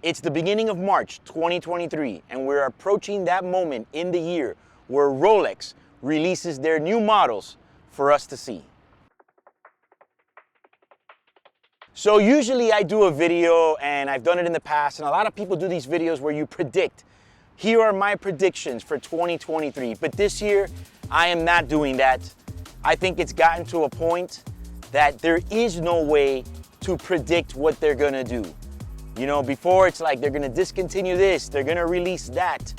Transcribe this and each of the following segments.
It's the beginning of March 2023, and we're approaching that moment in the year where Rolex releases their new models for us to see. So usually I do a video, and I've done it in the past, and a lot of people do these videos where you predict. Here are my predictions for 2023, but this year I am not doing that. I think it's gotten to a point that there is no way to predict what they're gonna do. You know, before it's like they're gonna discontinue this, they're gonna release that.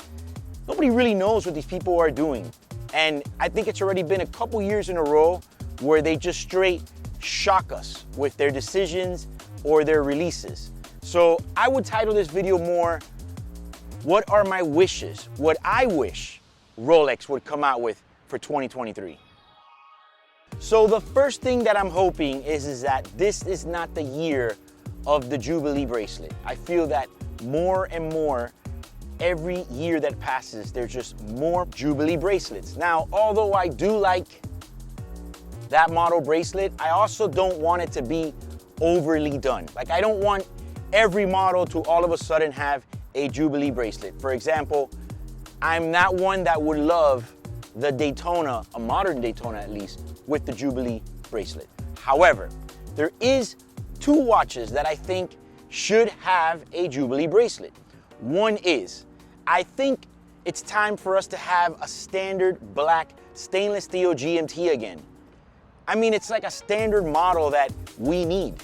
Nobody really knows what these people are doing. And I think it's already been a couple years in a row where they just straight shock us with their decisions or their releases. So I would title this video more, what are my wishes? What I wish Rolex would come out with for 2023. So the first thing that I'm hoping is that this is not the year of the Jubilee bracelet. I feel that more and more, every year that passes, there's just more Jubilee bracelets. Now, although I do like that model bracelet, I also don't want it to be overly done. Like, I don't want every model to all of a sudden have a Jubilee bracelet. For example, I'm not one that would love the Daytona, a modern Daytona at least, with the Jubilee bracelet. However, there is two watches that I think should have a Jubilee bracelet. One is, I think it's time for us to have a standard black stainless steel GMT again. I mean, it's like a standard model that we need.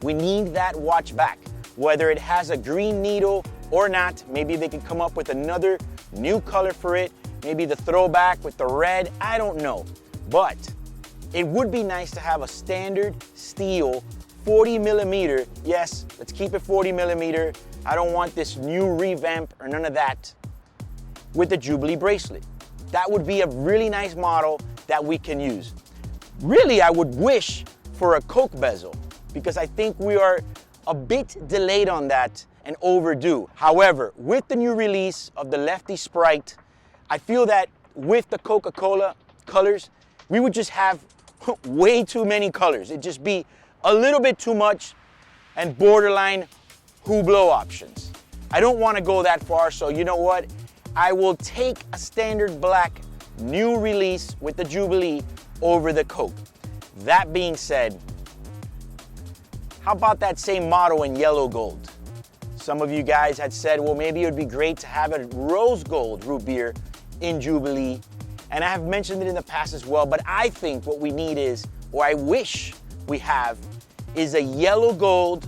We need that watch back. Whether it has a green needle or not, maybe they can come up with another new color for it, maybe the throwback with the red, I don't know. But it would be nice to have a standard steel 40 millimeter. Yes, let's keep it 40 millimeter. I don't want this new revamp or none of that, with the Jubilee bracelet. That would be a really nice model that we can use. Really, I would wish for a Coke bezel, because I think we are a bit delayed on that and overdue. However, with the new release of the Lefty Sprite, I feel that with the Coca-Cola colors, we would just have way too many colors. It'd just be a little bit too much and borderline Hublot options. I don't want to go that far, so you know what? I will take a standard black new release with the Jubilee over the Coke. That being said, how about that same model in yellow gold? Some of you guys had said, well, maybe it would be great to have a rose gold root beer in Jubilee. And I have mentioned it in the past as well, but I think what we need is, or I wish we have, is a yellow gold,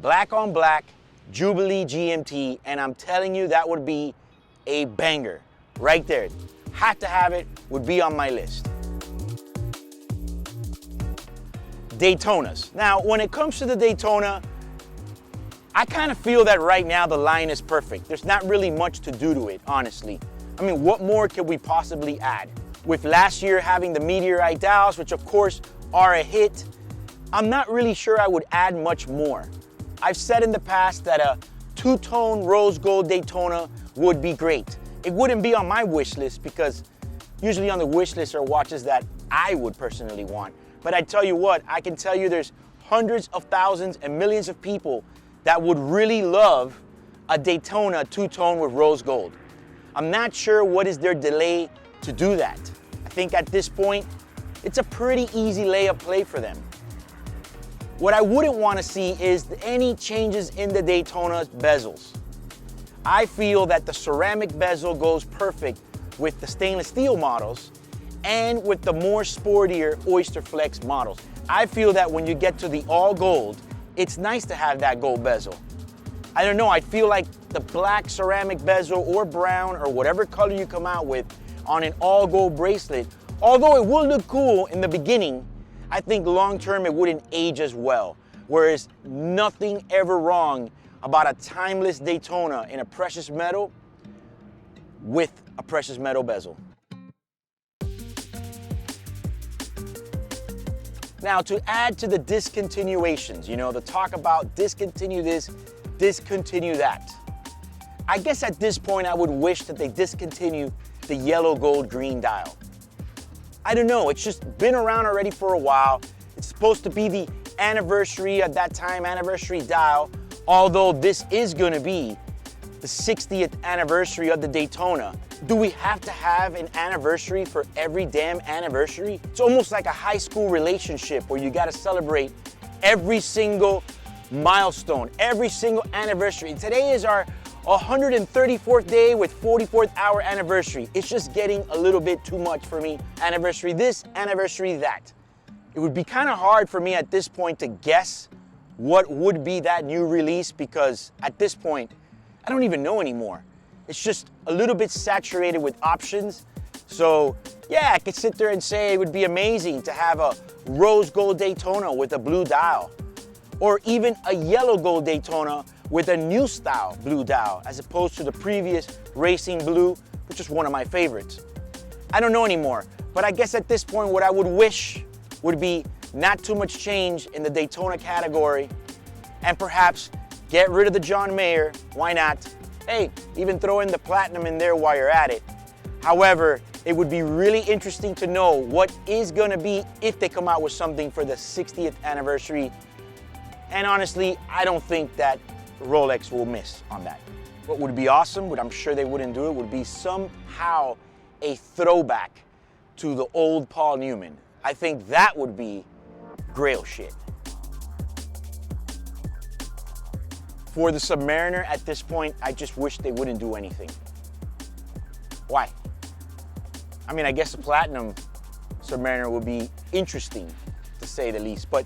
black on black Jubilee GMT, and I'm telling you that would be a banger right there. Had to have it, would be on my list. Daytonas. Now, when it comes to the Daytona, I kind of feel that right now the line is perfect. There's not really much to do to it, honestly. I mean, what more could we possibly add? With last year having the Meteorite dials, which of course are a hit, I'm not really sure I would add much more. I've said in the past that a two-tone rose gold Daytona would be great. It wouldn't be on my wish list, because usually on the wish list are watches that I would personally want. But I tell you what, I can tell you there's hundreds of thousands and millions of people that would really love a Daytona two-tone with rose gold. I'm not sure what is their delay to do that. I think at this point, it's a pretty easy layup play for them. What I wouldn't want to see is any changes in the Daytona bezels. I feel that the ceramic bezel goes perfect with the stainless steel models and with the more sportier Oyster Flex models. I feel that when you get to the all gold, it's nice to have that gold bezel. I don't know, I feel like the black ceramic bezel or brown or whatever color you come out with on an all gold bracelet, although it will look cool in the beginning, I think long term it wouldn't age as well. Whereas nothing ever wrong about a timeless Daytona in a precious metal with a precious metal bezel. Now, to add to the discontinuations, you know, the talk about discontinue this, discontinue that. I guess at this point I would wish that they discontinue the yellow gold green dial. I don't know, it's just been around already for a while. It's supposed to be the anniversary at that time, anniversary dial although this is gonna be the 60th anniversary of the Daytona, do we have to have an anniversary for every damn anniversary? It's almost like a high school relationship where you gotta celebrate every single milestone, every single anniversary. Today is our 134th day with 44th hour anniversary. It's just getting a little bit too much for me. Anniversary this, anniversary that. It would be kind of hard for me at this point to guess what would be that new release, because at this point, I don't even know anymore. It's just a little bit saturated with options. So yeah, I could sit there and say it would be amazing to have a rose gold Daytona with a blue dial, or even a yellow gold Daytona with a new style blue dial, as opposed to the previous racing blue, which is one of my favorites. I don't know anymore, but I guess at this point what I would wish would be not too much change in the Daytona category, and perhaps get rid of the John Mayer. Why not? Hey, even throw in the Platinum in there while you're at it. However, it would be really interesting to know what is gonna be if they come out with something for the 60th anniversary. And honestly, I don't think that Rolex will miss on that. What would be awesome, but I'm sure they wouldn't do it, would be somehow a throwback to the old Paul Newman. I think that would be grail shit. For the Submariner at this point, I just wish they wouldn't do anything. Why? I mean, I guess the Platinum Submariner would be interesting, to say the least, but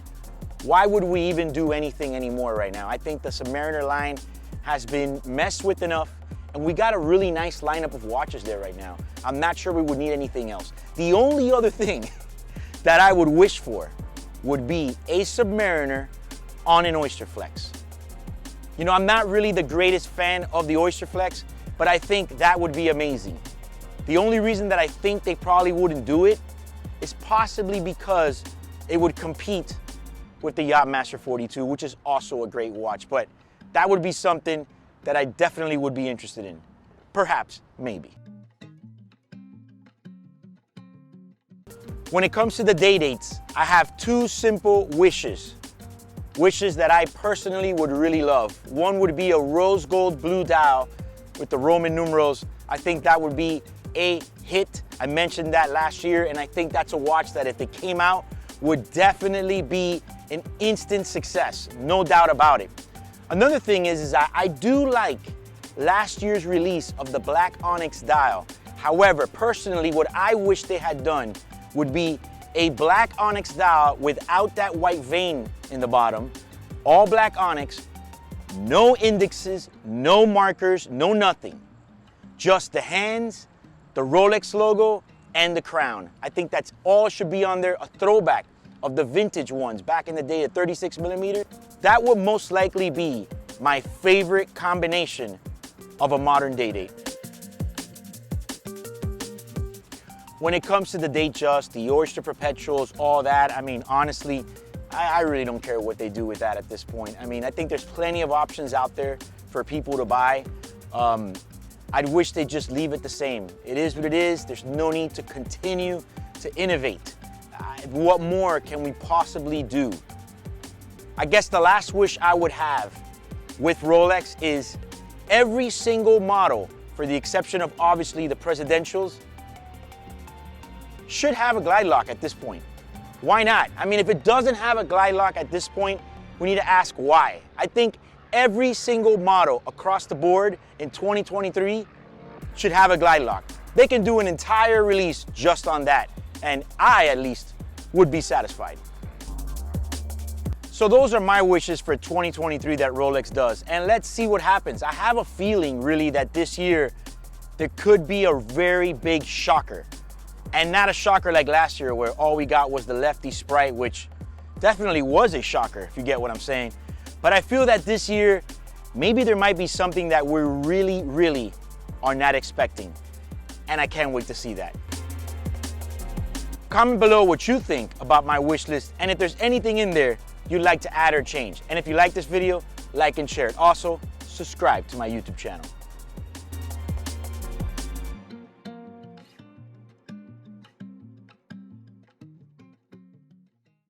why would we even do anything anymore right now? I think the Submariner line has been messed with enough, and we got a really nice lineup of watches there right now. I'm not sure we would need anything else. The only other thing that I would wish for would be a Submariner on an Oyster Flex. You know, I'm not really the greatest fan of the Oyster Flex, but I think that would be amazing. The only reason that I think they probably wouldn't do it is possibly because it would compete with the Yachtmaster 42, which is also a great watch, but that would be something that I definitely would be interested in. Perhaps, maybe. When it comes to the day dates, I have two simple wishes. Wishes that I personally would really love. One would be a rose gold blue dial with the Roman numerals. I think that would be a hit. I mentioned that last year, and I think that's a watch that if it came out, would definitely be an instant success, no doubt about it. Another thing is I do like last year's release of the Black Onyx dial. However, personally, what I wish they had done would be a Black Onyx dial without that white vein in the bottom, all black onyx, no indexes, no markers, no nothing. Just the hands, the Rolex logo, and the crown. I think that's all should be on there, a throwback of the vintage ones back in the day at 36 millimeter. That would most likely be my favorite combination of a modern day date. When it comes to the Datejust, the Oyster Perpetuals, all that, I mean, honestly, I really don't care what they do with that at this point. I mean, I think there's plenty of options out there for people to buy. I'd wish they'd just leave it the same. It is what it is. There's no need to continue to innovate. What more can we possibly do? I guess the last wish I would have with Rolex is every single model, for the exception of obviously the Presidentials, should have a glide lock at this point. Why not? I mean, if it doesn't have a glide lock at this point, we need to ask why. I think every single model across the board in 2023 should have a glide lock. They can do an entire release just on that, and I, at least, would be satisfied. So those are my wishes for 2023 that Rolex does, and let's see what happens. I have a feeling, really, that this year there could be a very big shocker. And not a shocker like last year where all we got was the Lefty Sprite, which definitely was a shocker, if you get what I'm saying. But I feel that this year, maybe there might be something that we really are not expecting. And I can't wait to see that. Comment below what you think about my wish list, and if there's anything in there you'd like to add or change. And if you like this video, like and share it. Also, subscribe to my YouTube channel.